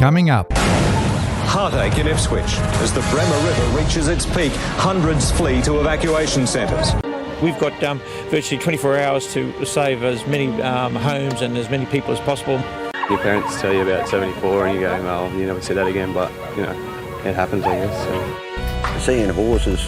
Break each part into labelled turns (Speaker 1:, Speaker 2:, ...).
Speaker 1: Coming up.
Speaker 2: Heartache in Ipswich. As the Bremer River reaches its peak, hundreds flee to evacuation centres.
Speaker 3: We've got virtually 24 hours to save as many homes and as many people as possible.
Speaker 4: Your parents tell you about 74 and you go, well, you never see that again, but, you know, it happens, I guess. So.
Speaker 5: Seeing horses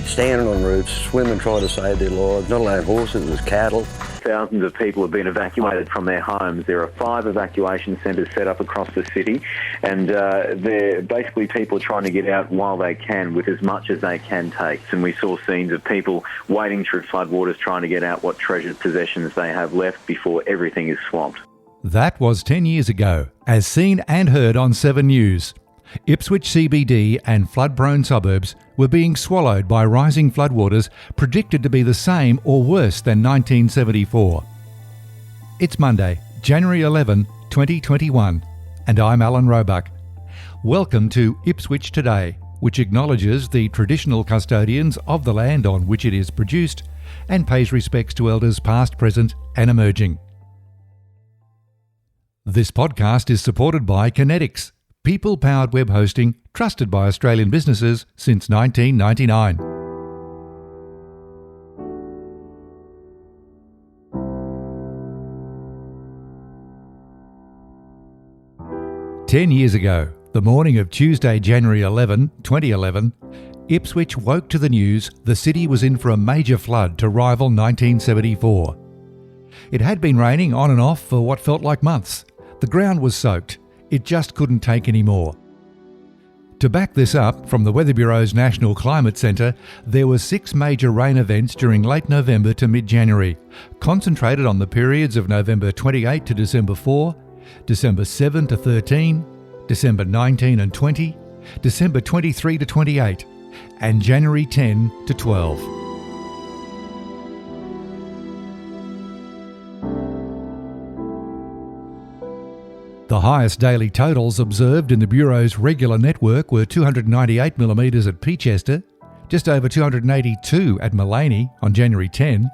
Speaker 5: standing on roofs, swim and try to save their lives, not only horses, there's cattle.
Speaker 6: Thousands of people have been evacuated from their homes. There are 5 evacuation centres set up across the city, and they're basically people trying to get out while they can with as much as they can take. And we saw scenes of people wading through floodwaters trying to get out what treasured possessions they have left before everything is swamped.
Speaker 1: That was 10 years ago, as seen and heard on 7 News. Ipswich CBD and flood-prone suburbs were being swallowed by rising floodwaters predicted to be the same or worse than 1974. It's Monday, January 11, 2021, and I'm Alan Roebuck. Welcome to Ipswich Today, which acknowledges the traditional custodians of the land on which it is produced and pays respects to elders past, present and emerging. This podcast is supported by Kinetics, people-powered web hosting trusted by Australian businesses since 1999. Ten years ago, the morning of Tuesday, January 11, 2011, Ipswich woke to the news the city was in for a major flood to rival 1974. It had been raining on and off for what felt like months. The ground was soaked. It just couldn't take any more. To back this up, from the Weather Bureau's National Climate Centre, there were 6 major rain events during late November to mid-January, concentrated on the periods of November 28 to December 4, December 7 to 13, December 19 and 20, December 23 to 28, and January 10 to 12. The highest daily totals observed in the Bureau's regular network were 298mm at Peachester, just over 282 at Mullaney on January 10,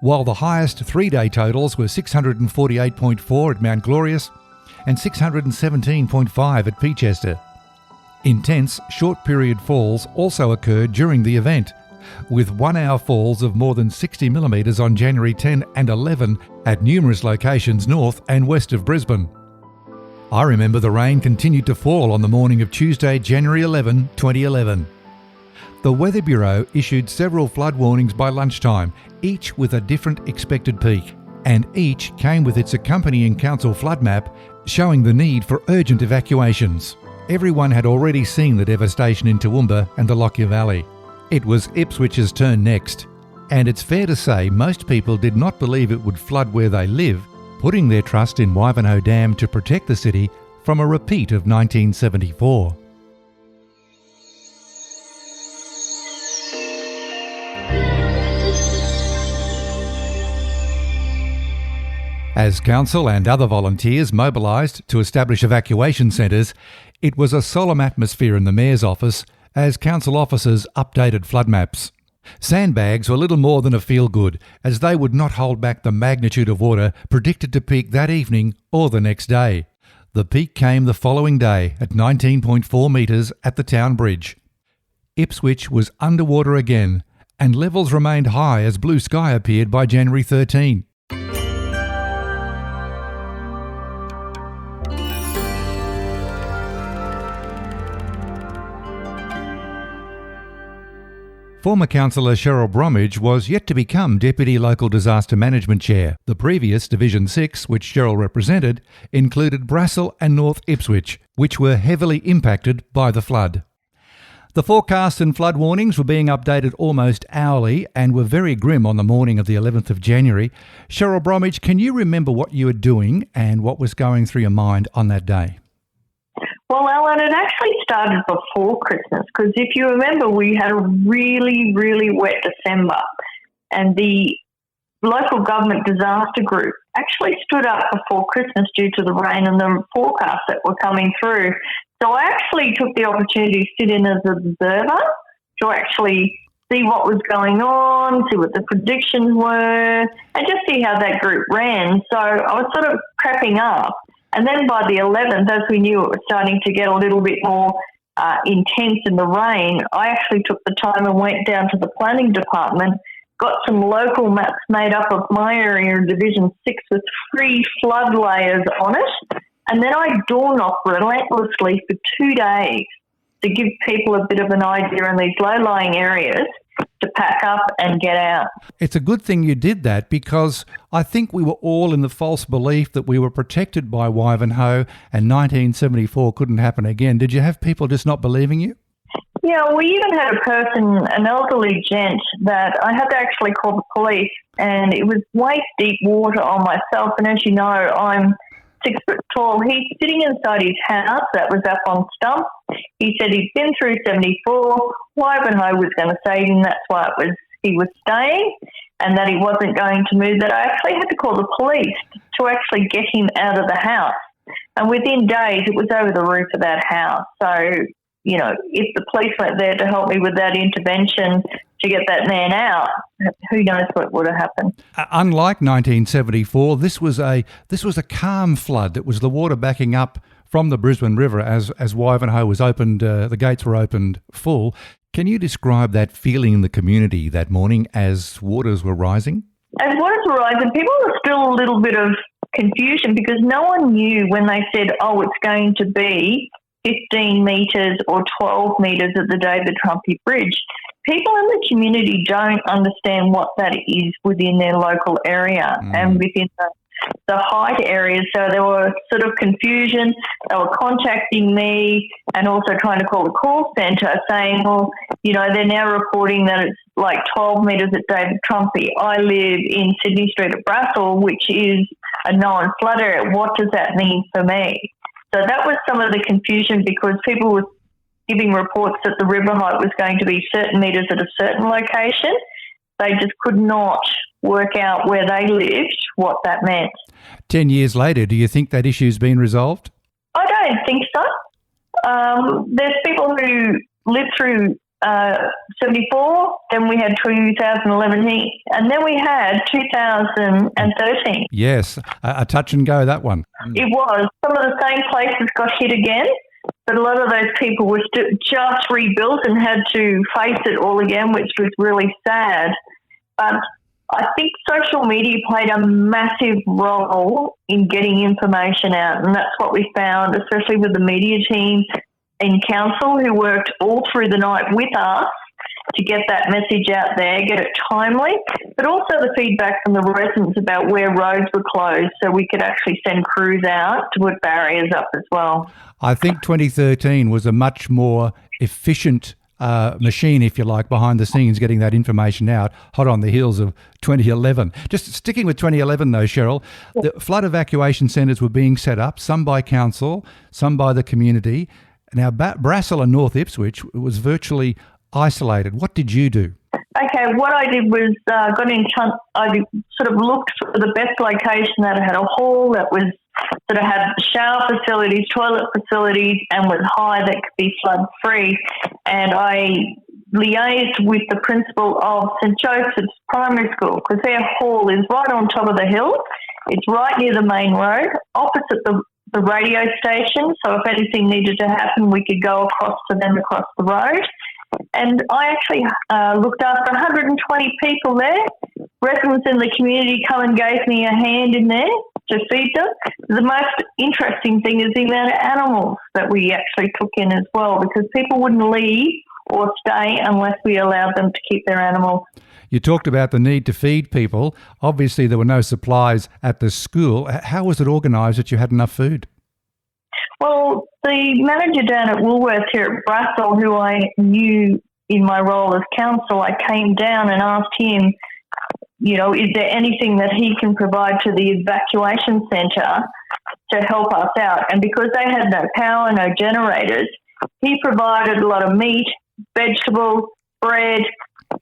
Speaker 1: while the highest 3-day totals were 648.4 at Mount Glorious and 617.5 at Peachester. Intense short-period falls also occurred during the event, with 1-hour falls of more than 60mm on January 10 and 11 at numerous locations north and west of Brisbane. I remember the rain continued to fall on the morning of Tuesday, January 11, 2011. The Weather Bureau issued several flood warnings by lunchtime, each with a different expected peak, and each came with its accompanying council flood map showing the need for urgent evacuations. Everyone had already seen the devastation in Toowoomba and the Lockyer Valley. It was Ipswich's turn next, and it's fair to say most people did not believe it would flood where they live, putting their trust in Wivenhoe Dam to protect the city from a repeat of 1974. As council and other volunteers mobilised to establish evacuation centres, it was a solemn atmosphere in the Mayor's office as council officers updated flood maps. Sandbags were little more than a feel-good, as they would not hold back the magnitude of water predicted to peak that evening or the next day. The peak came the following day at 19.4 metres at the town bridge. Ipswich was underwater again, and levels remained high as blue sky appeared by January 13. Former councillor Cheryl Bromwich was yet to become Deputy Local Disaster Management Chair. The previous Division 6, which Cheryl represented, included Brassel and North Ipswich, which were heavily impacted by the flood. The forecast and flood warnings were being updated almost hourly and were very grim on the morning of the 11th of January. Cheryl Bromwich, can you remember what you were doing and what was going through your mind on that day?
Speaker 7: Well, Alan, it actually started before Christmas because if you remember, we had a really, really wet December and the local government disaster group actually stood up before Christmas due to the rain and the forecasts that were coming through. So I actually took the opportunity to sit in as an observer to actually see what was going on, see what the predictions were, and just see how that group ran. So I was sort of prepping up. And then by the 11th, as we knew it was starting to get a little bit more intense in the rain, I actually took the time and went down to the planning department, got some local maps made up of my area in Division 6 with 3 flood layers on it. And then I door knocked relentlessly for 2 days to give people a bit of an idea in these low-lying areas to pack up and get out.
Speaker 1: It's a good thing you did that, because I think we were all in the false belief that we were protected by Wivenhoe and 1974 couldn't happen again. Did you have people just not believing you?
Speaker 7: Yeah, we even had a person, an elderly gent, that I had to actually call the police, and it was waist-deep water on myself. And as you know, I'm 6 foot tall. He's sitting inside his house that was up on stump. He said he'd been through 74. Wivenhoe was going to save him. That's why he was staying, and that he wasn't going to move. That I actually had to call the police to actually get him out of the house. And within days, it was over the roof of that house. So, you know, if the police weren't there to help me with that intervention to get that man out, who knows what would have happened.
Speaker 1: Unlike 1974, this was a calm flood. It was the water backing up from the Brisbane River as Wivenhoe was opened, the gates were opened full. Can you describe that feeling in the community that morning as waters were rising?
Speaker 7: As waters were rising, people were still a little bit of confusion because no one knew when they said, oh, it's going to be 15 metres or 12 metres at the David Trumpy Bridge. People in the community don't understand what that is within their local area and within the height areas. So there was sort of confusion. They were contacting me and also trying to call the call centre saying, well, you know, they're now reporting that it's like 12 metres at David Trumpy. I live in Sydney Street at Brassel, which is a known flood area. What does that mean for me? So that was some of the confusion because people were giving reports that the river height was going to be certain metres at a certain location. They just could not work out where they lived what that meant.
Speaker 1: 10 years later, do you think that issue's been resolved?
Speaker 7: I don't think so. There's people who lived through 74, then we had 2011, and then we had 2013.
Speaker 1: Yes, a touch and go, that one.
Speaker 7: It was. Some of the same places got hit again, but a lot of those people were just rebuilt and had to face it all again, which was really sad. But I think social media played a massive role in getting information out, and that's what we found, especially with the media team in council who worked all through the night with us to get that message out there, get it timely, but also the feedback from the residents about where roads were closed so we could actually send crews out to put barriers up as well.
Speaker 1: I think 2013 was a much more efficient machine, if you like, behind the scenes, getting that information out, hot on the heels of 2011. Just sticking with 2011 though, Cheryl, the flood evacuation centres were being set up, some by council, some by the community. Now, Brassel and North Ipswich was virtually isolated. What did you do?
Speaker 7: Okay, what I did was I sort of looked for the best location that had a hall that was sort of had shower facilities, toilet facilities, and was high that could be flood free. And I liaised with the principal of St Joseph's Primary School because their hall is right on top of the hill. It's right near the main road, opposite the radio station. So if anything needed to happen, we could go across to them across the road. And I actually looked after 120 people there. Residents in the community come and gave me a hand in there to feed them. The most interesting thing is the amount of animals that we actually took in as well, because people wouldn't leave or stay unless we allowed them to keep their animals.
Speaker 1: You talked about the need to feed people. Obviously, there were no supplies at the school. How was it organised that you had enough food?
Speaker 7: Well, the manager down at Woolworths here at Brassel, who I knew in my role as council, I came down and asked him, you know, is there anything that he can provide to the evacuation centre to help us out? And because they had no power, no generators, he provided a lot of meat, vegetables, bread,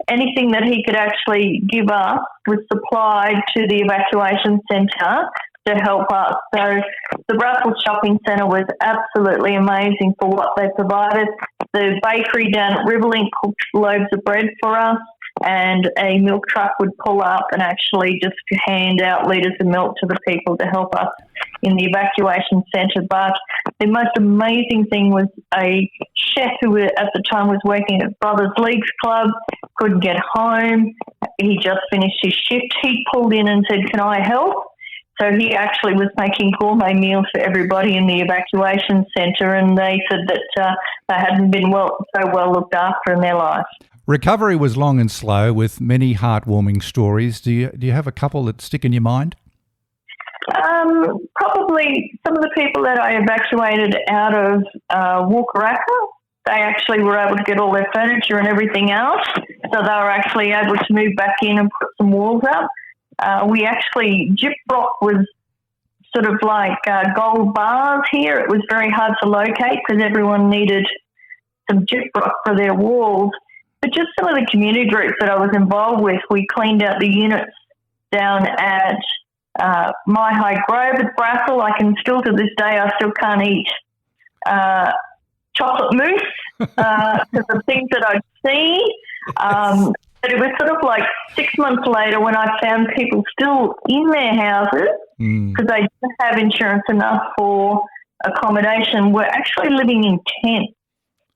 Speaker 7: anything that he could actually give us was supplied to the evacuation centre to help us. So the Radford shopping centre was absolutely amazing for what they provided. The bakery down at Riverlink cooked loaves of bread for us, and a milk truck would pull up and actually just hand out litres of milk to the people to help us in the evacuation centre. But the most amazing thing was a chef who at the time was working at Brothers Leagues Club, couldn't get home. He just finished his shift. He pulled in and said, "Can I help?" So he actually was making gourmet meals for everybody in the evacuation centre, and they said that they hadn't been so well looked after in their life.
Speaker 1: Recovery was long and slow with many heartwarming stories. Do you have a couple that stick in your mind?
Speaker 7: Probably some of the people that I evacuated out of Walkaraka. They actually were able to get all their furniture and everything out, so they were actually able to move back in and put some walls up. Gyprock was sort of like gold bars here. It was very hard to locate because everyone needed some gyprock for their walls. But just some of the community groups that I was involved with, we cleaned out the units down at My High Grove at Brassel. I can still, to this day, I still can't eat chocolate mousse because of things that I'd seen. But it was sort of like 6 months later when I found people still in their houses because they didn't have insurance enough for accommodation, were actually living in tents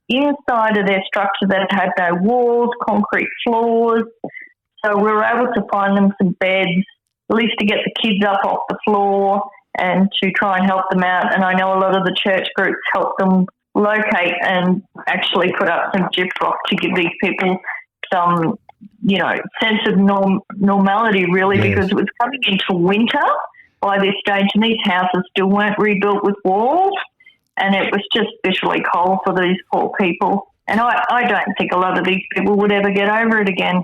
Speaker 7: inside of their structure that had no walls, concrete floors. So we were able to find them some beds, at least to get the kids up off the floor and to try and help them out. And I know a lot of the church groups helped them locate and actually put up some gyprock to give these people some, sense of normality, really, because it was coming into winter by this stage and these houses still weren't rebuilt with walls, and it was just bitterly cold for these poor people. And I don't think a lot of these people would ever get over it again.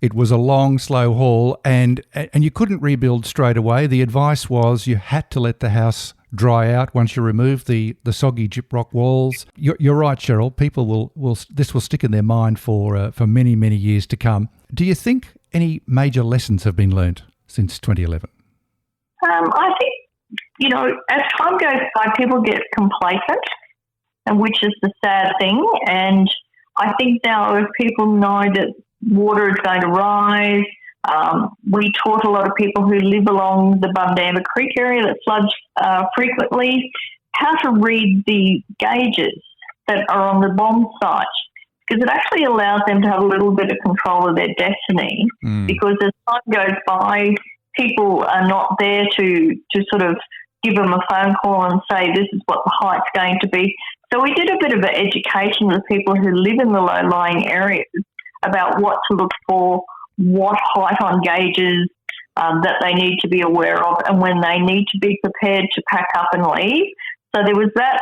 Speaker 1: It was a long, slow haul, and you couldn't rebuild straight away. The advice was you had to let the house dry out once you remove the soggy gyprock walls. You're right, Cheryl. People this will stick in their mind for many, many years to come. Do you think any major lessons have been learnt since 2011?
Speaker 7: I think, as time goes by, people get complacent, and which is the sad thing. And I think now if people know that water is going to rise, we taught a lot of people who live along the Bundamba Creek area that floods frequently how to read the gauges that are on the bomb site, because it actually allows them to have a little bit of control of their destiny. Because as time goes by, people are not there to sort of give them a phone call and say this is what the height's going to be. So we did a bit of an education with people who live in the low-lying areas about what to look for, what height on gauges that they need to be aware of, and when they need to be prepared to pack up and leave. So there was that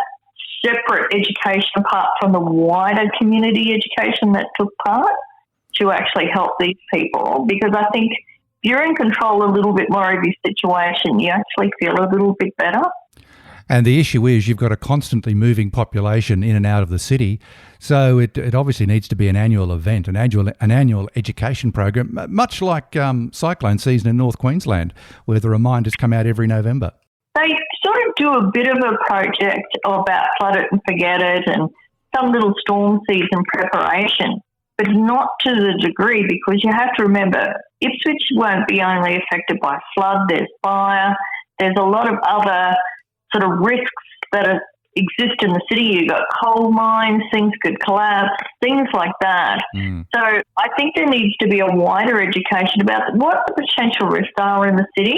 Speaker 7: separate education apart from the wider community education that took part to actually help these people, because I think if you're in control a little bit more of your situation, you actually feel a little bit better.
Speaker 1: And the issue is you've got a constantly moving population in and out of the city, so it obviously needs to be an annual event, an annual education program, much like cyclone season in North Queensland, where the reminders come out every November.
Speaker 7: They sort of do a bit of a project about flood it and forget it and some little storm season preparation, but not to the degree, because you have to remember Ipswich won't be only affected by flood, there's fire, there's a lot of other sort of risks that exist in the city. You've got coal mines, things could collapse, things like that. So I think there needs to be a wider education about what the potential risks are in the city,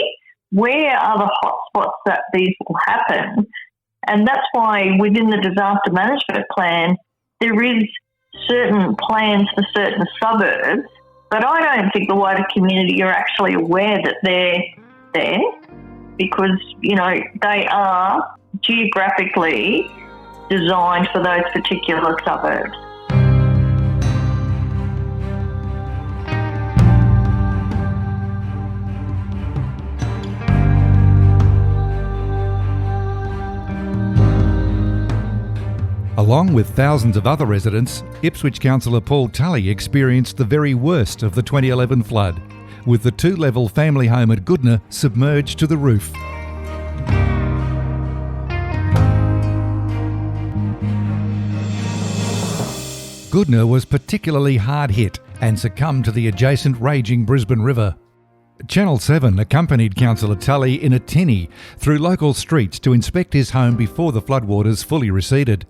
Speaker 7: where are the hotspots that these will happen. And that's why within the disaster management plan, there is certain plans for certain suburbs, but I don't think the wider community are actually aware that they're there, because, they are geographically designed for those particular suburbs.
Speaker 1: Along with thousands of other residents, Ipswich Councillor Paul Tully experienced the very worst of the 2011 flood, with the two-level family home at Goodna submerged to the roof. Goodna was particularly hard hit and succumbed to the adjacent raging Brisbane River. Channel 7 accompanied Councillor Tully in a tinny through local streets to inspect his home before the floodwaters fully receded.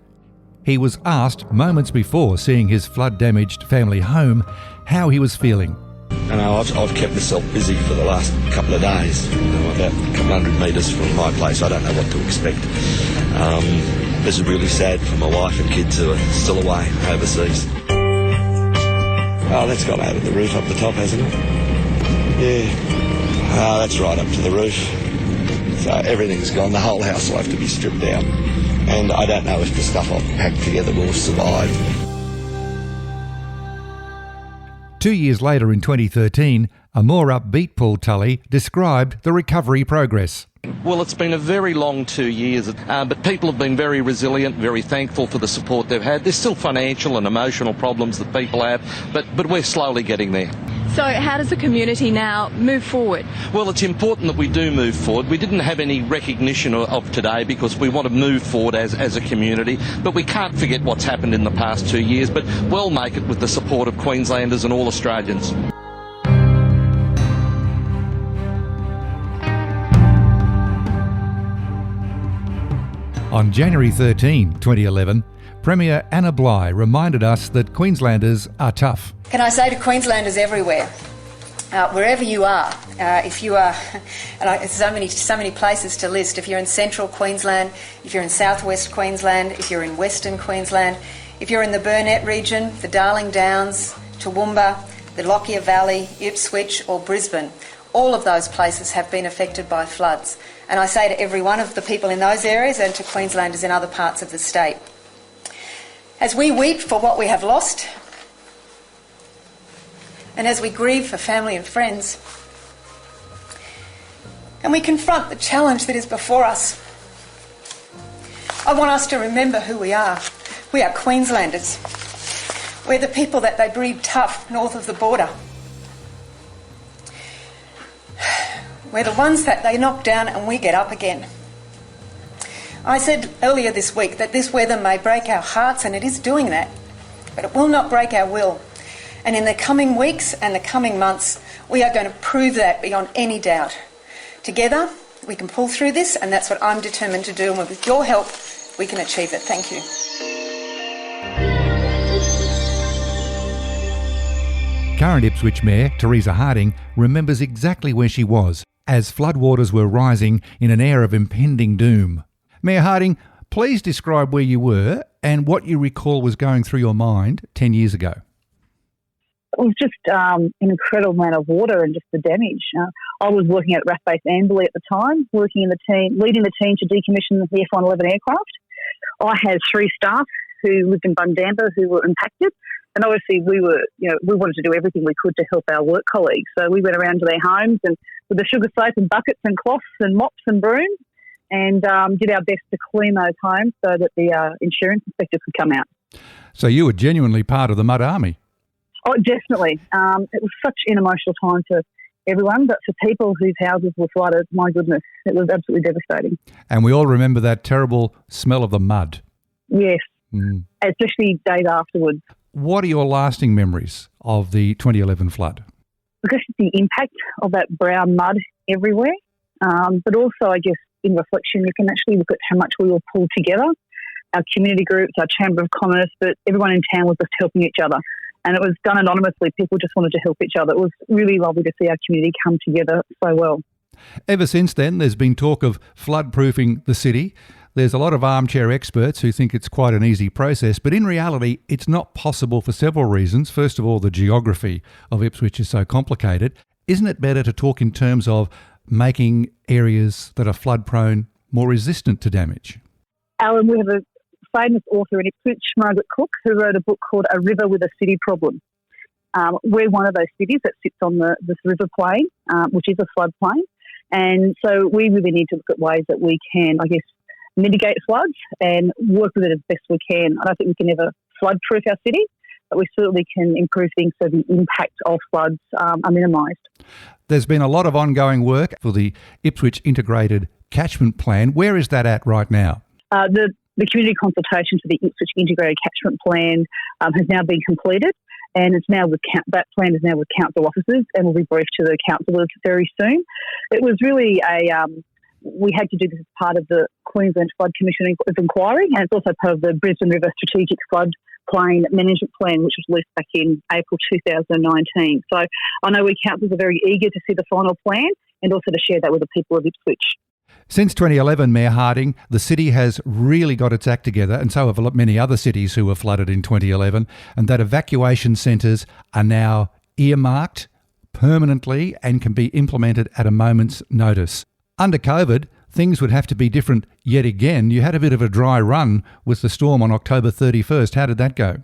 Speaker 1: He was asked moments before seeing his flood-damaged family home how he was feeling.
Speaker 8: And I've kept myself busy for the last couple of days. About a couple hundred metres from my place, I don't know what to expect. This is really sad for my wife and kids who are still away overseas. Oh, that's gone over the roof up the top, hasn't it? Yeah. Oh, that's right up to the roof. So everything's gone. The whole house will have to be stripped out. And I don't know if the stuff I've packed together will survive.
Speaker 1: 2 years later in 2013, a more upbeat Paul Tully described the recovery progress.
Speaker 9: Well, it's been a very long 2 years, but people have been very resilient, very thankful for the support they've had. There's still financial and emotional problems that people have, but we're slowly getting there.
Speaker 10: So how does the community now move forward?
Speaker 9: Well, it's important that we do move forward. We didn't have any recognition of today because we want to move forward as a community, but we can't forget what's happened in the past 2 years, but we'll make it with the support of Queenslanders and all Australians.
Speaker 1: On January 13, 2011, Premier Anna Bligh reminded us that Queenslanders are tough.
Speaker 11: Can I say to Queenslanders everywhere, wherever you are, if you are, and so many places to list, if you're in central Queensland, if you're in southwest Queensland, if you're in western Queensland, if you're in the Burnett region, the Darling Downs, Toowoomba, the Lockyer Valley, Ipswich or Brisbane, all of those places have been affected by floods. And I say to every one of the people in those areas and to Queenslanders in other parts of the state, as we weep for what we have lost, and as we grieve for family and friends, and we confront the challenge that is before us, I want us to remember who we are. We are Queenslanders. We're the people that they breed tough north of the border. We're the ones that they knock down and we get up again. I said earlier this week that this weather may break our hearts, and it is doing that, but it will not break our will. And in the coming weeks and the coming months, we are going to prove that beyond any doubt. Together, we can pull through this, and that's what I'm determined to do, and with your help, we can achieve it. Thank you.
Speaker 1: Current Ipswich Mayor Teresa Harding remembers exactly where she was as floodwaters were rising in an air of impending doom. Mayor Harding, please describe where you were and what you recall was going through your mind 10 years ago.
Speaker 12: It was just an incredible amount of water and just the damage. I was working at RAF Base Amberley at the time, working in the team, leading the team to decommission the F-111 aircraft. I had 3 staff who lived in Bundamba who were impacted, and obviously we wanted to do everything we could to help our work colleagues. So we went around to their homes and with the sugar soap and buckets and cloths and mops and brooms, and did our best to clean those homes so that the insurance inspector could come out.
Speaker 1: So you were genuinely part of the mud army.
Speaker 12: Oh, definitely. It was such an emotional time for everyone, but for people whose houses were flooded, my goodness, it was absolutely devastating.
Speaker 1: And we all remember that terrible smell of the mud.
Speaker 12: Yes, especially days afterwards.
Speaker 1: What are your lasting memories of the 2011 flood?
Speaker 12: Because the impact of that brown mud everywhere, but also, I guess, in reflection, you can actually look at how much we all pulled together, our community groups, our Chamber of Commerce, but everyone in town was just helping each other. And it was done anonymously. People just wanted to help each other. It was really lovely to see our community come together so well.
Speaker 1: Ever since then, there's been talk of flood-proofing the city. There's a lot of armchair experts who think it's quite an easy process, but in reality, it's not possible for several reasons. First of all, the geography of Ipswich is so complicated. Isn't it better to talk in terms of making areas that are flood-prone more resistant to damage?
Speaker 12: Alan, we have a famous author in Ipswich, Margaret Cook, who wrote a book called A River with a City Problem. We're one of those cities that sits on this river plain, which is a floodplain. And so we really need to look at ways that we can, I guess, mitigate floods and work with it as best we can. I don't think we can ever flood-proof our city, but we certainly can improve things so the impact of floods are minimised. There's
Speaker 1: been a lot of ongoing work for the Ipswich Integrated Catchment Plan. Where is that at right now?
Speaker 12: The community consultation for the Ipswich Integrated Catchment Plan has now been completed, and it's now that plan is now with council officers and will be briefed to the councillors very soon. It was really we had to do this as part of the Queensland Flood Commission of Inquiry, and it's also part of the Brisbane River Strategic Floodplain Management Plan, which was released back in April 2019. So I know we councillors are very eager to see the final plan and also to share that with the people of Ipswich.
Speaker 1: Since 2011, Mayor Harding, the city has really got its act together, and so have many other cities who were flooded in 2011, and that evacuation centres are now earmarked permanently and can be implemented at a moment's notice. Under COVID, things would have to be different yet again. You had a bit of a dry run with the storm on October 31st. How did that go?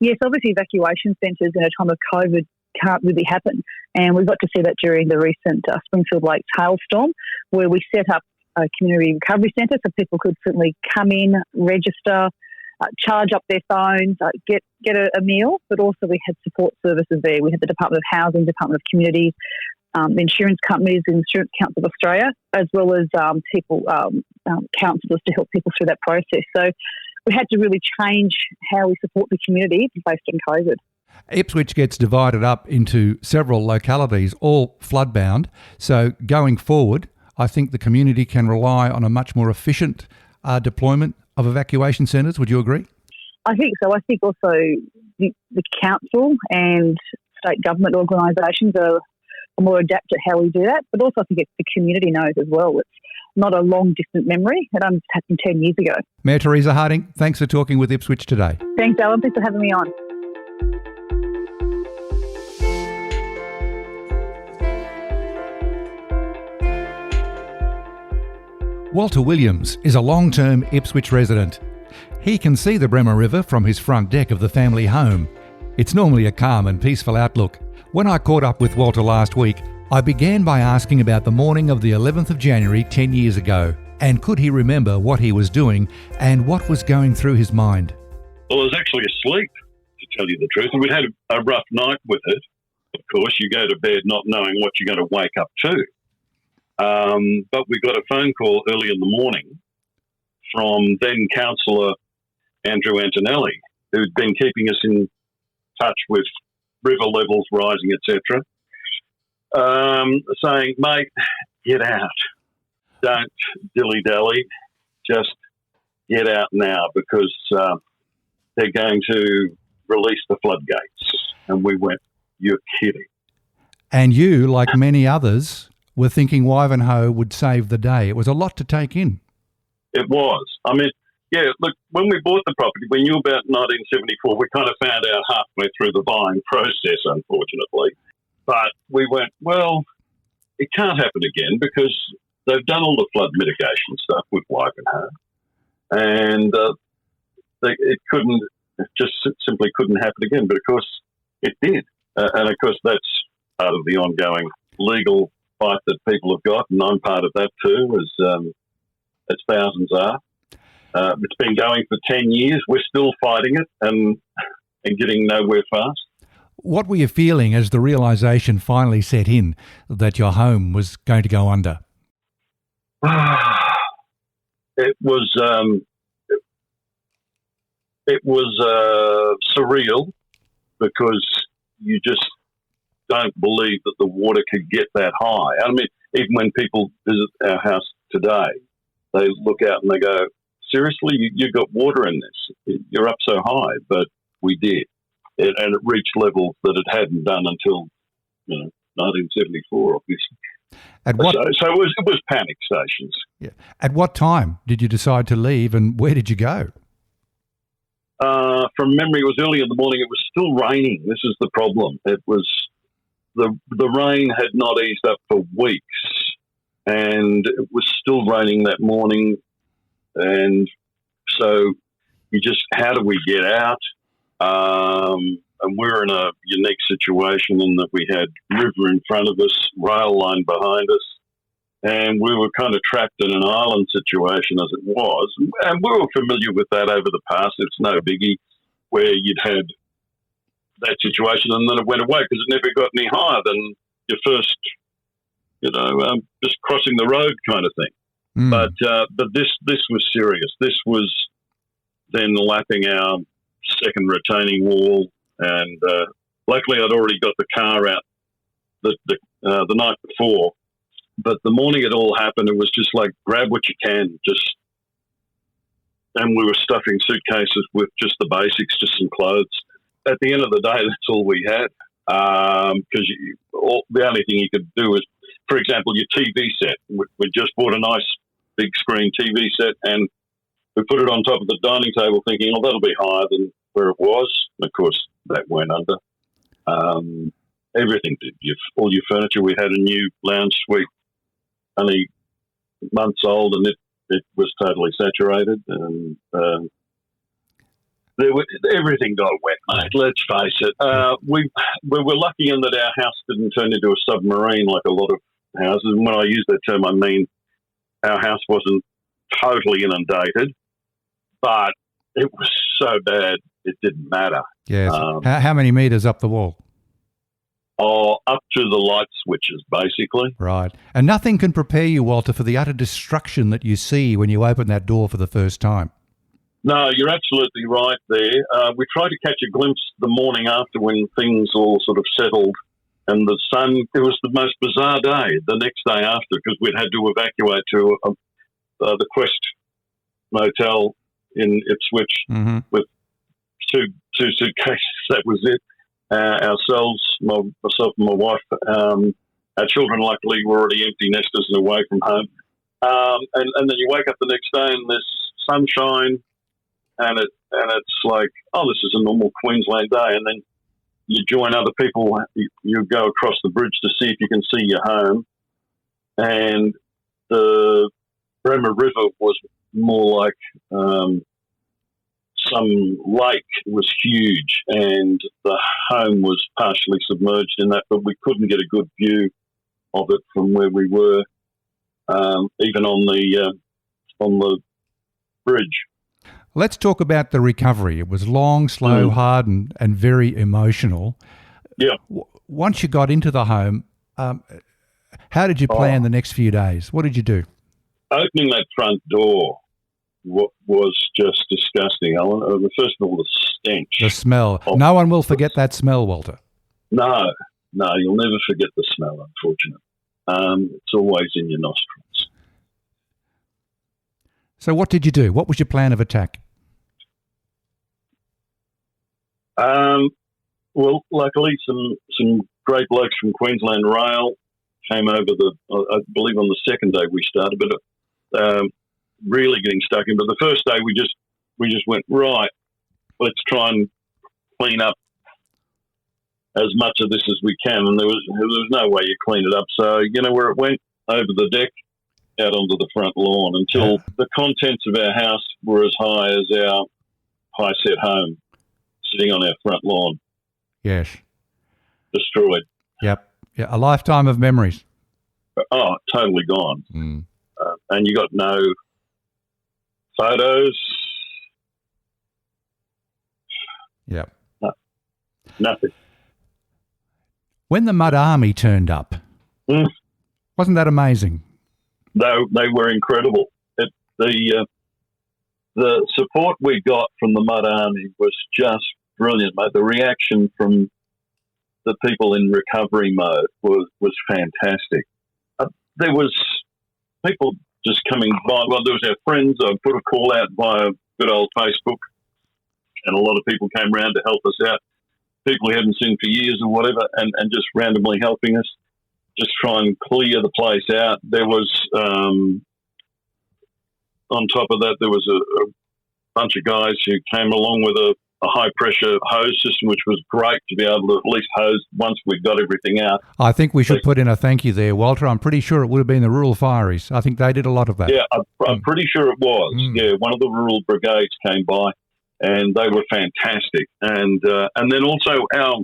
Speaker 12: Yes, obviously evacuation centres in a time of COVID can't really happen, and we got to see that during the recent Springfield Lakes hailstorm, where we set up a community recovery centre so people could certainly come in, register, charge up their phones, get a meal, but also we had support services there. We had the Department of Housing, Department of Communities, the insurance companies, the Insurance Council of Australia, as well as councillors to help people through that process. So we had to really change how we support the community based on COVID.
Speaker 1: Ipswich gets divided up into several localities, all flood-bound. So going forward, I think the community can rely on a much more efficient deployment of evacuation centres. Would you agree?
Speaker 12: I think so. I think also the council and state government organisations are more adept at how we do that, but also I think the community knows as well. It's not a long distant memory. It only happened 10 years ago.
Speaker 1: Mayor Teresa Harding, thanks for talking with Ipswich today.
Speaker 12: Thanks, Alan. Thanks for having me on.
Speaker 1: Walter Williams is a long-term Ipswich resident. He can see the Bremer River from his front deck of the family home. It's normally a calm and peaceful outlook. When I caught up with Walter last week, I began by asking about the morning of the 11th of January 10 years ago, and could he remember what he was doing and what was going through his mind.
Speaker 13: Well, I was actually asleep, to tell you the truth, and we'd had a rough night with it. Of course, you go to bed not knowing what you're going to wake up to. But we got a phone call early in the morning from then Councillor Andrew Antonelli, who'd been keeping us in touch with river levels rising, etc., saying, mate, get out. Don't dilly-dally. Just get out now because they're going to release the floodgates. And we went, you're kidding.
Speaker 1: And you, like many others, were thinking Wivenhoe would save the day. It was a lot to take in.
Speaker 13: It was. I mean, yeah, look, when we bought the property, we knew about 1974. We kind of found out halfway through the buying process, unfortunately. But we went, well, it can't happen again because they've done all the flood mitigation stuff with Wivenhoe. And it just simply couldn't happen again. But, of course, it did. And, of course, that's part of the ongoing legal fight that people have got. And I'm part of that too, as thousands are. It's been going for 10 years. We're still fighting it and getting nowhere fast.
Speaker 1: What were you feeling as the realisation finally set in that your home was going to go under?
Speaker 13: It was surreal because you just don't believe that the water could get that high. I mean, even when people visit our house today, they look out and they go, seriously, you got water in this? You're up so high, but we did. And it reached levels that it hadn't done until 1974, obviously. So it was panic stations.
Speaker 1: Yeah. At what time did you decide to leave and where did you go?
Speaker 13: From memory, it was early in the morning. It was still raining. This is the problem. It was the rain had not eased up for weeks, and it was still raining that morning. And so how do we get out? And we're in a unique situation in that we had river in front of us, rail line behind us, and we were kind of trapped in an island situation as it was. And we were familiar with that over the past. It's no biggie where you'd had that situation and then it went away because it never got any higher than your first, just crossing the road kind of thing. Mm. But this was serious. This was then lapping our second retaining wall and luckily I'd already got the car out the night before. But the morning it all happened, it was just like, grab what you can, and we were stuffing suitcases with just the basics, just some clothes. At the end of the day, that's all we had, because the only thing you could do is, for example, your TV set. We just bought a nice big screen TV set, and we put it on top of the dining table thinking, oh, that'll be higher than where it was. And of course, that went under. Everything did. All your furniture. We had a new lounge suite, only months old, and it was totally saturated, and everything got wet, mate. Let's face it. We were lucky in that our house didn't turn into a submarine like a lot of houses. And when I use that term, I mean our house wasn't totally inundated, but it was so bad it didn't matter.
Speaker 1: Yes. How many metres up the wall?
Speaker 13: Up to the light switches, basically.
Speaker 1: Right. And nothing can prepare you, Walter, for the utter destruction that you see when you open that door for the first time.
Speaker 13: No, you're absolutely right there. We tried to catch a glimpse the morning after when things all sort of settled, and the sun, it was the most bizarre day the next day after, because we'd had to evacuate to the Quest Motel in Ipswich with two suitcases. That was it. Ourselves, myself and my wife, our children luckily were already empty nesters and away from home. And then you wake up the next day and there's sunshine, and it's like, oh, this is a normal Queensland day. And then you join other people, you go across the bridge to see if you can see your home. And the Bremer River was more like some lake. It was huge, and the home was partially submerged in that, but we couldn't get a good view of it from where we were, even on the bridge.
Speaker 1: Let's talk about the recovery. It was long, slow, hard, and very emotional.
Speaker 13: Yeah.
Speaker 1: Once you got into the home, how did you plan the next few days? What did you do?
Speaker 13: Opening that front door was just disgusting, Alan. First of all, the stench.
Speaker 1: The smell. No one will forget that smell, Walter.
Speaker 13: No, you'll never forget the smell, unfortunately. It's always in your nostrils.
Speaker 1: So what did you do? What was your plan of attack?
Speaker 13: Well, luckily, some great blokes from Queensland Rail came over I believe on the second day we started, but really getting stuck in. But the first day we just went, right, let's try and clean up as much of this as we can. And there was no way you clean it up. So, you know where it went? Over the deck, out onto the front lawn, until the contents of our house were as high as our high-set home, sitting on our front lawn.
Speaker 1: Yes.
Speaker 13: Destroyed.
Speaker 1: Yep. Yeah, a lifetime of memories.
Speaker 13: Oh, totally gone. And you got no photos.
Speaker 1: Yep.
Speaker 13: No, nothing.
Speaker 1: When the Mud Army turned up, wasn't that amazing?
Speaker 13: They were incredible. The support we got from the Mud Army was just brilliant, mate. The reaction from the people in recovery mode was fantastic. There was people just coming by. Well, there was our friends. I put a call out via good old Facebook, and a lot of people came round to help us out. People we hadn't seen for years or whatever, and just randomly helping us, just try and clear the place out. There was, on top of that, there was a bunch of guys who came along with a high-pressure hose system, which was great to be able to at least hose once we'd got everything out.
Speaker 1: I think we should put in a thank you there, Walter. I'm pretty sure it would have been the rural fireys. I think they did a lot of that.
Speaker 13: Yeah, I'm pretty sure it was. Yeah, one of the rural brigades came by, and they were fantastic. And then also our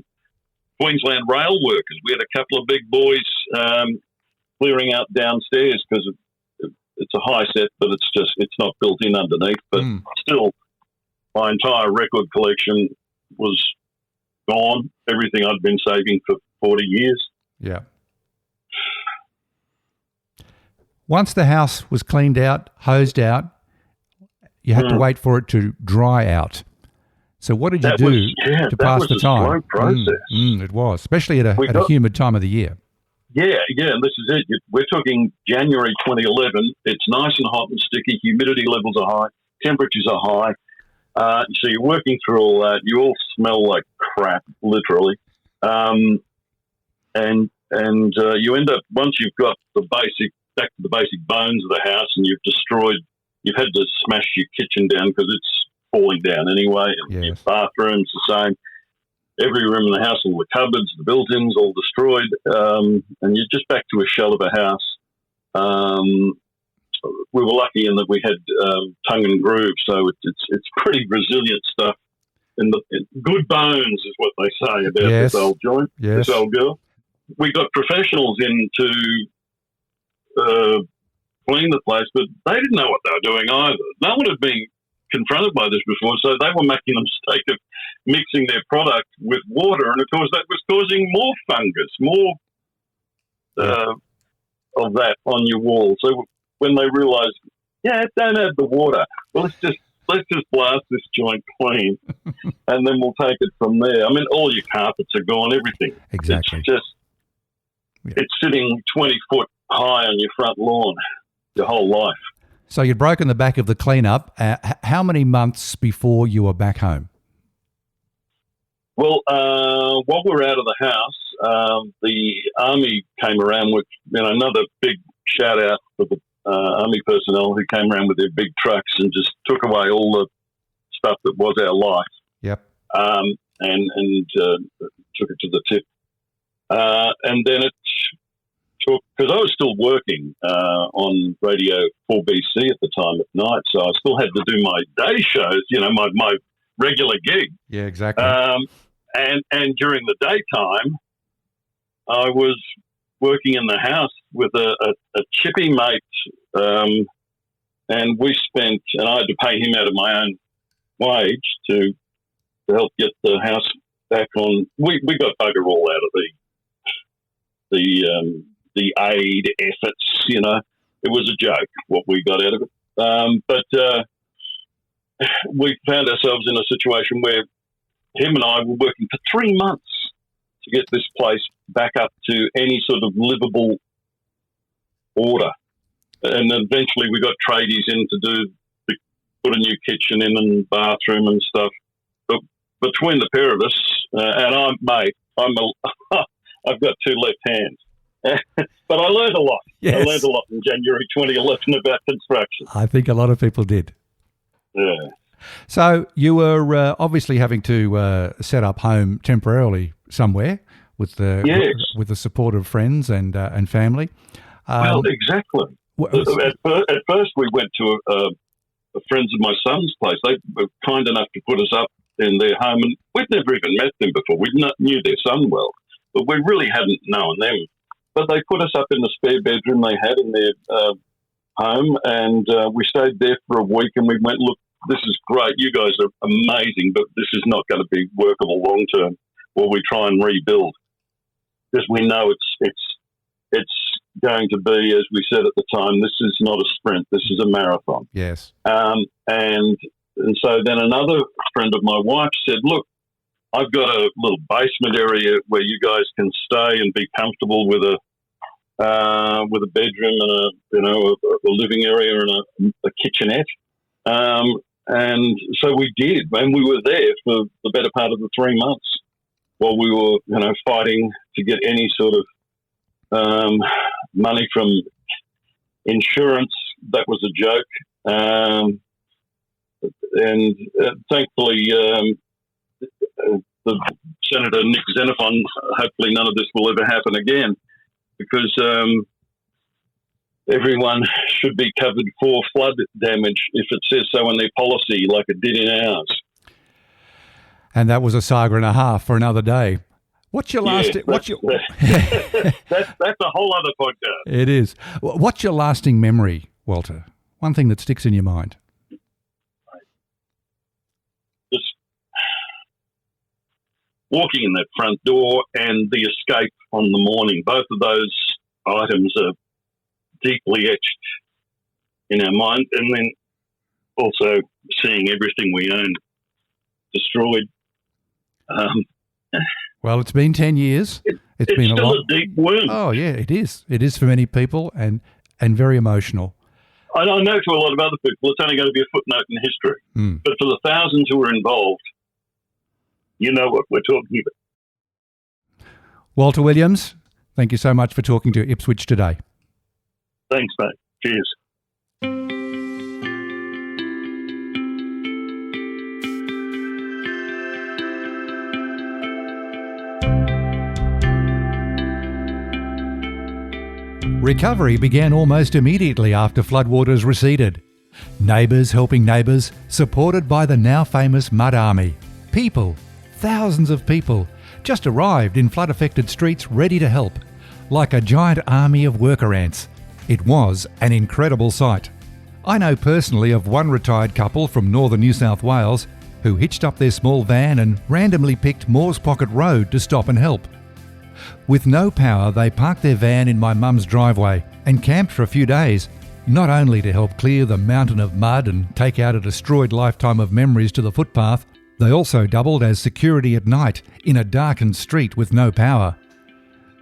Speaker 13: Queensland rail workers. We had a couple of big boys clearing out downstairs because it's a high set, but it's not built in underneath. But still, my entire record collection was gone. Everything I'd been saving for 40 years.
Speaker 1: Yeah. Once the house was cleaned out, hosed out, you had to wait for it to dry out. So what did you do to pass the time?
Speaker 13: That was a slow process.
Speaker 1: It was, especially at a humid time of the year.
Speaker 13: Yeah, and this is it. We're talking January 2011. It's nice and hot and sticky. Humidity levels are high. Temperatures are high. So you're working through all that. You all smell like crap, literally. And you end up, once you've got back to the basic bones of the house, and you've had to smash your kitchen down because it's falling down anyway, and your bathroom's the same. Every room in the house, all the cupboards, the built-ins, all destroyed, and you're just back to a shell of a house. We were lucky in that we had tongue and groove, so it's pretty resilient stuff. And good bones is what they say about this old joint, this old girl. We got professionals in to clean the place, but they didn't know what they were doing either. No one had been confronted by this before, so they were making the mistake of mixing their product with water, and of course that was causing more fungus, more of that on your wall. So when they realised, don't add the water, well, let's just blast this joint clean, and then we'll take it from there. I mean, all your carpets are gone, everything.
Speaker 1: Exactly.
Speaker 13: It's just it's sitting 20 foot high on your front lawn your whole life.
Speaker 1: So you'd broken the back of the cleanup. How many months before you were back home?
Speaker 13: Well, while we were out of the house, the army came around with another big shout out for the army personnel who came around with their big trucks and just took away all the stuff that was our life.
Speaker 1: Yep.
Speaker 13: And took it to the tip. And then it took, because I was still working on Radio 4BC at the time at night, so I still had to do my day shows, my regular gig.
Speaker 1: Yeah, exactly.
Speaker 13: And during the daytime, I was working in the house with a chippy mate, and we spent, and I had to pay him out of my own wage to help get the house back on. We got bugger all out of the aid efforts. It was a joke what we got out of it. But we found ourselves in a situation where him and I were working for 3 months to get this place back up to any sort of livable order. And eventually we got tradies in to put a new kitchen in and bathroom and stuff. But between the pair of us, and I've got 2 left hands. But I learned a lot.
Speaker 1: Yes.
Speaker 13: I learned a lot in January 2011 about construction.
Speaker 1: I think a lot of people did.
Speaker 13: Yeah.
Speaker 1: So you were obviously having to set up home temporarily somewhere with the support of friends and family.
Speaker 13: Well, exactly. At first, we went to a friends of my son's place. They were kind enough to put us up in their home, and we'd never even met them before. We knew their son well, but we really hadn't known them. But they put us up in the spare bedroom they had in their home, and we stayed there for a week, and we went, look, this is great. You guys are amazing, but this is not going to be workable long term while we try and rebuild, because we know it's going to be, as we said at the time, this is not a sprint. This is a marathon.
Speaker 1: Yes.
Speaker 13: And so then another friend of my wife said, look, I've got a little basement area where you guys can stay and be comfortable with a bedroom and a living area and a kitchenette. And so we did, and we were there for the better part of the 3 months while we were, fighting to get any sort of money from insurance. That was a joke. And thankfully, the Senator Nick Xenophon, hopefully none of this will ever happen again, because everyone should be covered for flood damage if it says so in their policy, like it did in ours.
Speaker 1: And that was a saga and a half for another day. What's your last?
Speaker 13: That's a whole other podcast.
Speaker 1: It is. What's your lasting memory, Walter? One thing that sticks in your mind.
Speaker 13: Just walking in that front door and the escape on the morning. Both of those items are deeply etched in our mind, and then also seeing everything we own destroyed.
Speaker 1: Well, it's been 10 years. It's been
Speaker 13: still
Speaker 1: a
Speaker 13: deep wound.
Speaker 1: Oh, yeah, it is. It is for many people and very emotional.
Speaker 13: I know to a lot of other people it's only going to be a footnote in history. But for the thousands who are involved, you know what we're talking about.
Speaker 1: Walter Williams, thank you so much for talking to Ipswich today.
Speaker 13: Thanks, mate. Cheers.
Speaker 1: Recovery began almost immediately after floodwaters receded. Neighbours helping neighbours, supported by the now famous Mud Army. People, thousands of people, just arrived in flood-affected streets ready to help, like a giant army of worker ants. It was an incredible sight. I know personally of one retired couple from northern New South Wales who hitched up their small van and randomly picked Moore's Pocket Road to stop and help. With no power, they parked their van in my mum's driveway and camped for a few days, not only to help clear the mountain of mud and take out a destroyed lifetime of memories to the footpath, they also doubled as security at night in a darkened street with no power.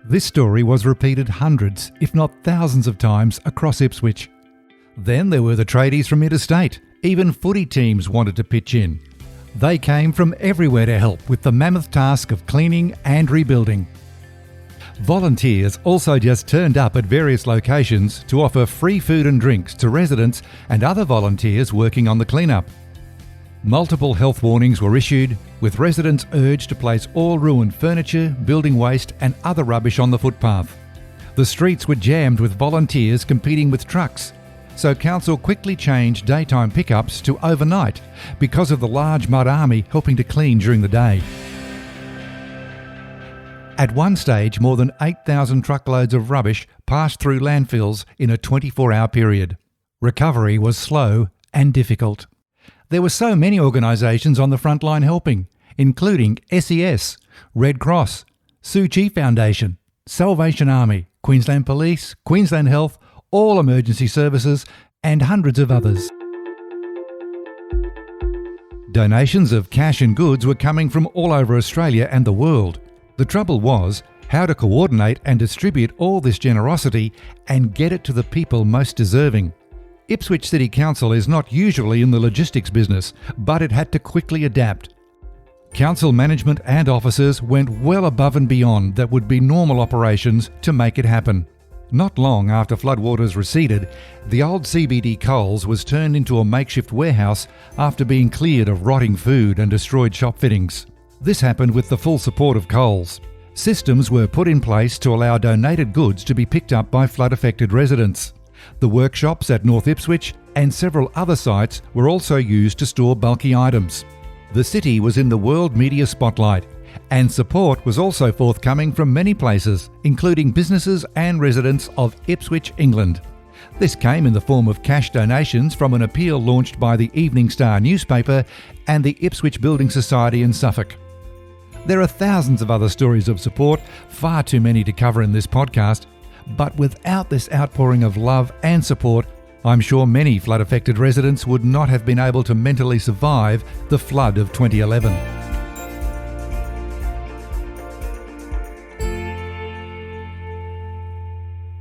Speaker 1: This story was repeated hundreds, if not thousands of times across Ipswich. Then there were the tradies from interstate. Even footy teams wanted to pitch in. They came from everywhere to help with the mammoth task of cleaning and rebuilding. Volunteers also just turned up at various locations to offer free food and drinks to residents and other volunteers working on the cleanup. Multiple health warnings were issued, with residents urged to place all ruined furniture, building waste and other rubbish on the footpath. The streets were jammed with volunteers competing with trucks, so council quickly changed daytime pickups to overnight because of the large mud army helping to clean during the day. At one stage, more than 8,000 truckloads of rubbish passed through landfills in a 24-hour period. Recovery was slow and difficult. There were so many organisations on the front line helping, including SES, Red Cross, Sue Chi Foundation, Salvation Army, Queensland Police, Queensland Health, all emergency services, and hundreds of others. Donations of cash and goods were coming from all over Australia and the world. The trouble was how to coordinate and distribute all this generosity and get it to the people most deserving. Ipswich City Council is not usually in the logistics business, but it had to quickly adapt. Council management and officers went well above and beyond that would be normal operations to make it happen. Not long after floodwaters receded, the old CBD Coles was turned into a makeshift warehouse after being cleared of rotting food and destroyed shop fittings. This happened with the full support of Coles. Systems were put in place to allow donated goods to be picked up by flood-affected residents. The workshops at North Ipswich and several other sites were also used to store bulky items. The city was in the world media spotlight, and support was also forthcoming from many places, including businesses and residents of Ipswich, England. This came in the form of cash donations from an appeal launched by the Evening Star newspaper and the Ipswich Building Society in Suffolk. There are thousands of other stories of support, far too many to cover in this podcast, but without this outpouring of love and support, I'm sure many flood-affected residents would not have been able to mentally survive the flood of 2011.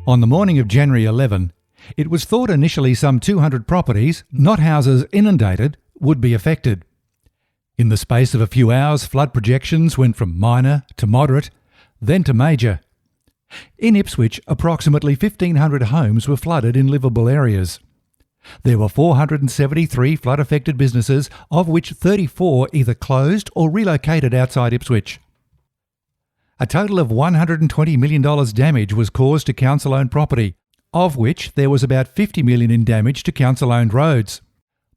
Speaker 1: On the morning of January 11, it was thought initially some 200 properties, not houses inundated, would be affected. In the space of a few hours, flood projections went from minor to moderate, then to major. In Ipswich, approximately 1,500 homes were flooded in livable areas. There were 473 flood-affected businesses, of which 34 either closed or relocated outside Ipswich. A total of $120 million damage was caused to council-owned property, of which there was about $50 million in damage to council-owned roads.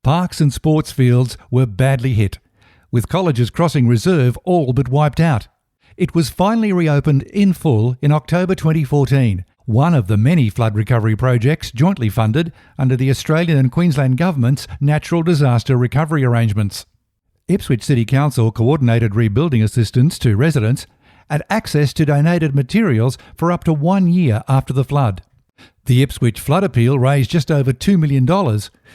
Speaker 1: Parks and sports fields were badly hit, with Colleges Crossing Reserve all but wiped out. It was finally reopened in full in October 2014, one of the many flood recovery projects jointly funded under the Australian and Queensland government's natural disaster recovery arrangements. Ipswich City Council coordinated rebuilding assistance to residents and access to donated materials for up to 1 year after the flood. The Ipswich flood appeal raised just over $2 million,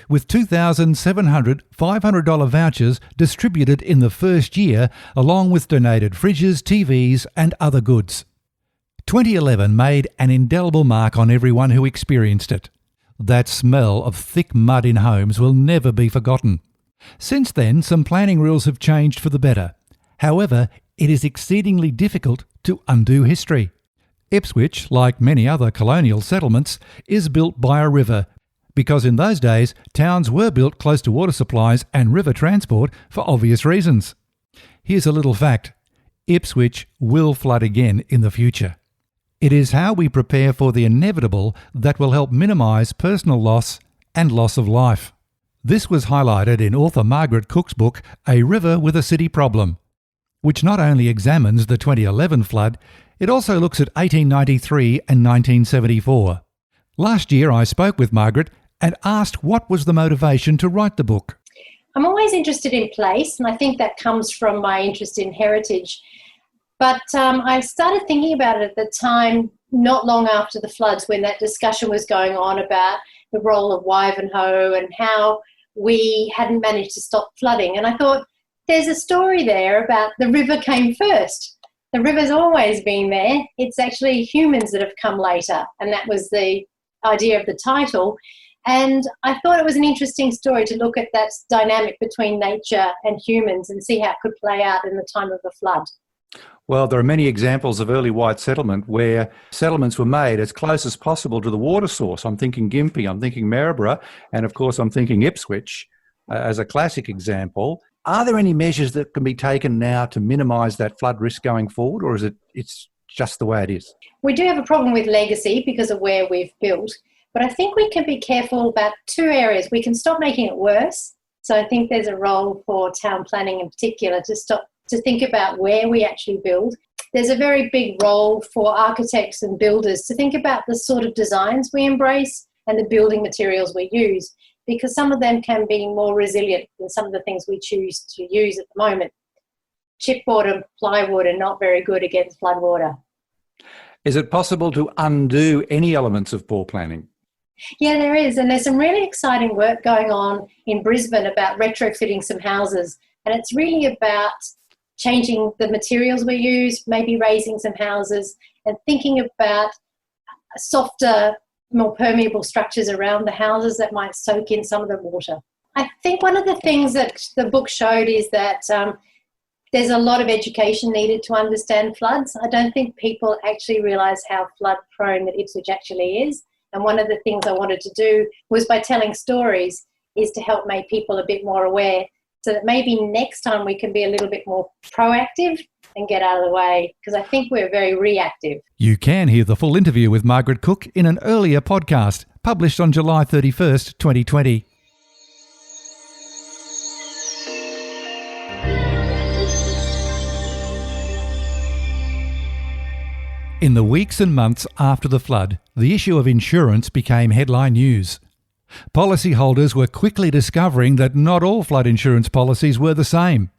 Speaker 1: with 2,700 $500 vouchers distributed in the first year, along with donated fridges, TVs and other goods. 2011 made an indelible mark on everyone who experienced it. That smell of thick mud in homes will never be forgotten. Since then, some planning rules have changed for the better. However, it is exceedingly difficult to undo history. Ipswich, like many other colonial settlements, is built by a river, because in those days towns were built close to water supplies and river transport for obvious reasons. Here's a little fact: Ipswich will flood again in the future. It is how we prepare for the inevitable that will help minimise personal loss and loss of life. This was highlighted in author Margaret Cook's book, A River with a City Problem, which not only examines the 2011 flood, it also looks at 1893 and 1974. Last year I spoke with Margaret and asked what was the motivation to write the book.
Speaker 14: I'm always interested in place, and I think that comes from my interest in heritage. But I started thinking about it at the time, not long after the floods, when that discussion was going on about the role of Ivanhoe and how we hadn't managed to stop flooding. And I thought, there's a story there about the river came first. The river's always been there. It's actually humans that have come later. And that was the idea of the title. And I thought it was an interesting story to look at that dynamic between nature and humans and see how it could play out in the time of the flood.
Speaker 1: Well, there are many examples of early white settlement where settlements were made as close as possible to the water source. I'm thinking Gympie, I'm thinking Maryborough, and of course I'm thinking Ipswich as a classic example. Are there any measures that can be taken now to minimise that flood risk going forward, or is it's just the way it is?
Speaker 14: We do have a problem with legacy because of where we've built, but I think we can be careful about two areas. We can stop making it worse. So I think there's a role for town planning in particular to think about where we actually build. There's a very big role for architects and builders to think about the sort of designs we embrace and the building materials we use, because some of them can be more resilient than some of the things we choose to use at the moment. Chipboard and plywood are not very good against floodwater.
Speaker 1: Is it possible to undo any elements of poor planning?
Speaker 14: Yeah, there is. And there's some really exciting work going on in Brisbane about retrofitting some houses. And it's really about changing the materials we use, maybe raising some houses and thinking about softer, more permeable structures around the houses that might soak in some of the water. I think one of the things that the book showed is that there's a lot of education needed to understand floods. I don't think people actually realise how flood prone that Ipswich actually is. And one of the things I wanted to do was, by telling stories, is to help make people a bit more aware, so that maybe next time we can be a little bit more proactive and get out of the way, because I think we're very reactive.
Speaker 1: You can hear the full interview with Margaret Cook in an earlier podcast, published on July 31st, 2020. In the weeks and months after the flood, the issue of insurance became headline news. Policyholders were quickly discovering that not all flood insurance policies were the same.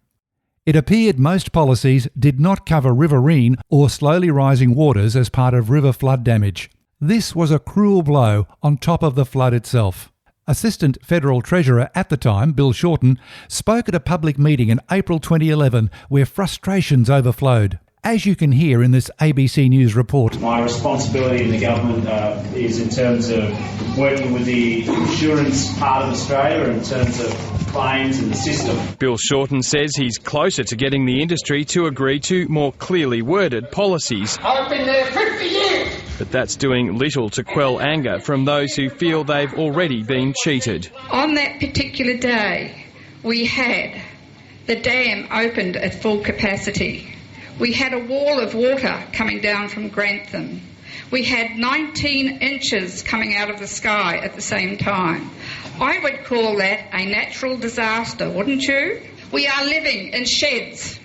Speaker 1: It appeared most policies did not cover riverine or slowly rising waters as part of river flood damage. This was a cruel blow on top of the flood itself. Assistant Federal Treasurer at the time, Bill Shorten, spoke at a public meeting in April 2011 where frustrations overflowed. As you can hear in this ABC News report.
Speaker 15: My responsibility in the government is in terms of working with the insurance part of Australia in terms of claims and the system.
Speaker 16: Bill Shorten says he's closer to getting the industry to agree to more clearly worded policies.
Speaker 17: I've been there 50 years!
Speaker 16: But that's doing little to quell anger from those who feel they've already been cheated.
Speaker 17: On that particular day, we had the dam opened at full capacity. We had a wall of water coming down from Grantham. We had 19 inches coming out of the sky at the same time. I would call that a natural disaster, wouldn't you? We are living in sheds.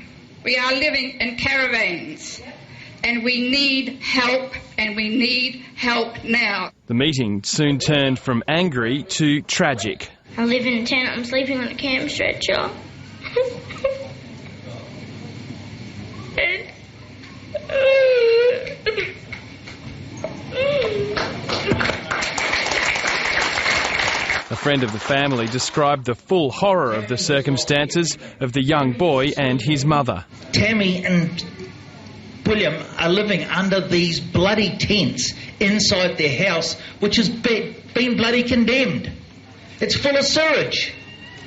Speaker 17: We are living in caravans. And we need help, and we need help now.
Speaker 16: The meeting soon turned from angry to tragic.
Speaker 18: I live in a tent. I'm sleeping on a camp stretcher.
Speaker 16: friend of the family described the full horror of the circumstances of the young boy and his mother.
Speaker 19: Tammy and William are living under these bloody tents inside their house, which has been bloody condemned. It's full of sewage.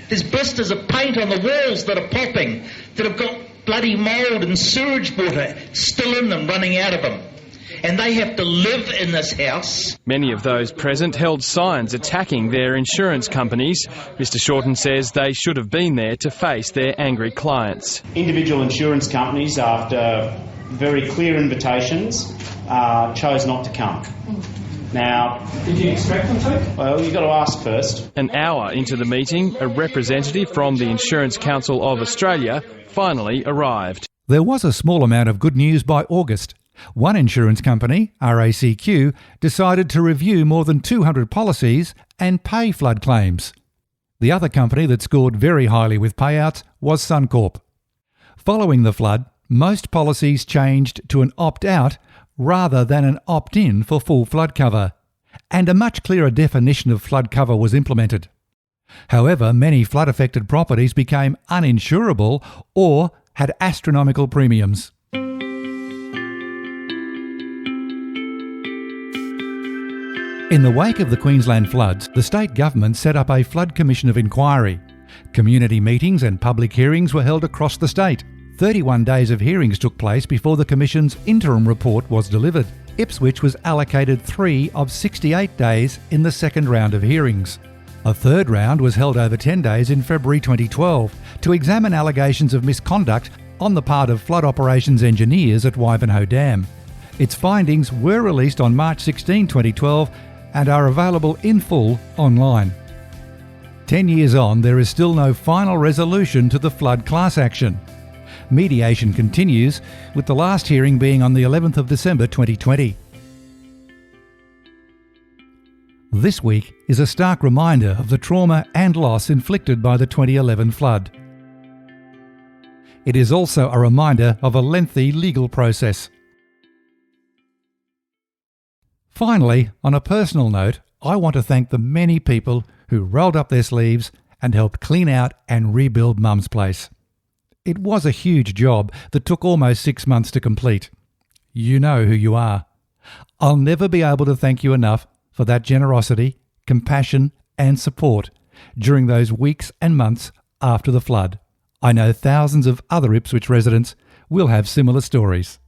Speaker 19: There's blisters of paint on the walls that are popping, that have got bloody mould and sewage water still in them, running out of them. And they have to live in this house.
Speaker 16: Many of those present held signs attacking their insurance companies. Mr Shorten says they should have been there to face their angry clients.
Speaker 15: Individual insurance companies, after very clear invitations, chose not to come. Now, did you expect them to? Well, you've got to ask first.
Speaker 16: An hour into the meeting, a representative from the Insurance Council of Australia finally arrived.
Speaker 1: There was a small amount of good news by August. One insurance company, RACQ, decided to review more than 200 policies and pay flood claims. The other company that scored very highly with payouts was Suncorp. Following the flood, most policies changed to an opt-out rather than an opt-in for full flood cover, and a much clearer definition of flood cover was implemented. However, many flood-affected properties became uninsurable or had astronomical premiums. In the wake of the Queensland floods, the state government set up a flood commission of inquiry. Community meetings and public hearings were held across the state. 31 days of hearings took place before the Commission's interim report was delivered. Ipswich was allocated 3 of 68 days in the second round of hearings. A third round was held over 10 days in February 2012 to examine allegations of misconduct on the part of flood operations engineers at Wivenhoe Dam. Its findings were released on March 16, 2012 and are available in full online. 10 years on, there is still no final resolution to the flood class action. Mediation continues, with the last hearing being on the 11th of December 2020. This week is a stark reminder of the trauma and loss inflicted by the 2011 flood. It is also a reminder of a lengthy legal process. Finally, on a personal note, I want to thank the many people who rolled up their sleeves and helped clean out and rebuild Mum's place. It was a huge job that took almost 6 months to complete. You know who you are. I'll never be able to thank you enough for that generosity, compassion and support during those weeks and months after the flood. I know thousands of other Ipswich residents will have similar stories.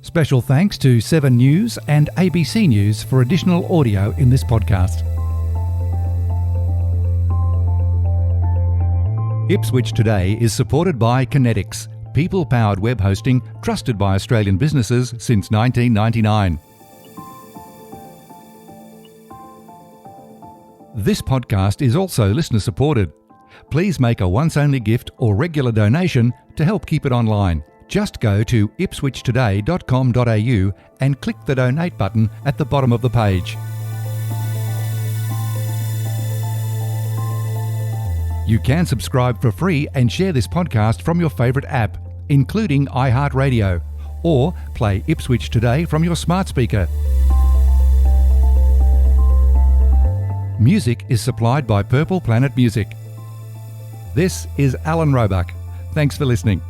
Speaker 1: Special thanks to 7 News and ABC News for additional audio in this podcast. Ipswich Today is supported by Kinetics, people-powered web hosting trusted by Australian businesses since 1999. This podcast is also listener-supported. Please make a once-only gift or regular donation to help keep it online. Just go to ipswichtoday.com.au and click the donate button at the bottom of the page. You can subscribe for free and share this podcast from your favourite app, including iHeartRadio, or play Ipswich Today from your smart speaker. Music is supplied by Purple Planet Music. This is Alan Roebuck. Thanks for listening.